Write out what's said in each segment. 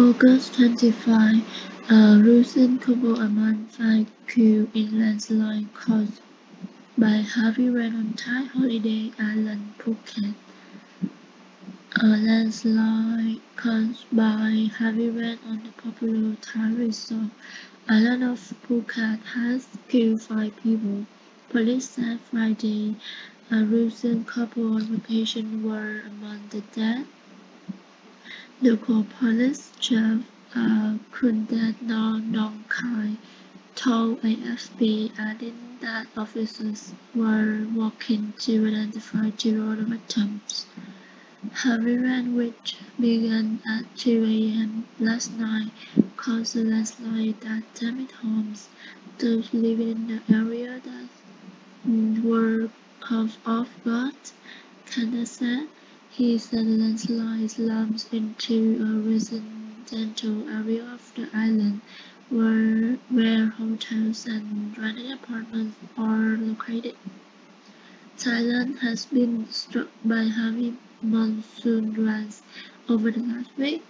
August 25, a Russian couple among 5 killed in landslide caused by heavy rain on Thai holiday island Phuket. A landslide caused by heavy rain on the popular Thai resort island of Phuket has killed 5 people. Police said Friday a Russian couple on vacation were among the dead. Local police chief Kundet Nongkai told AFP, adding that officers were working to identify 2 other victims. Heavy rain, which began at 2 a.m. last night, caused a landslide that damaged homes. Those living in the area that were caught off guard, Kanda said. He said the landslide slams into a residential area of the island, where hotels and rented apartments are located. Thailand has been struck by heavy monsoon rains over the last week,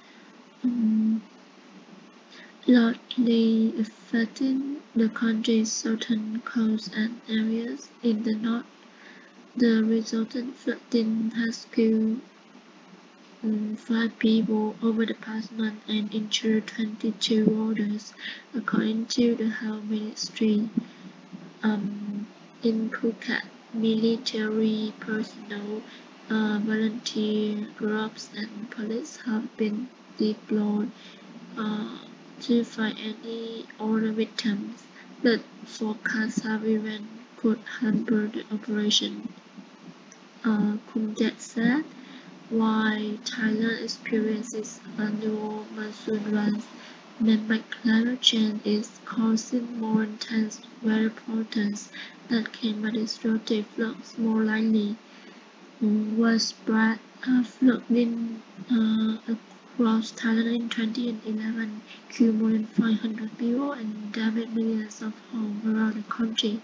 largely affecting the country's southern coast and areas in the north. The resultant flooding has killed 5 people over the past month and injured 22 others, according to the Health Ministry. In Phuket, military personnel, volunteer groups and police have been deployed to find any other victims, but forecast heavy rain could hamper the operation. Kundet said, while Thailand experiences annual monsoon rains, man-made climate change is causing more intense weather patterns that can make destructive floods more likely. Widespread flooding across Thailand in 2011 killed more than 500 people and damaged millions of homes around the country.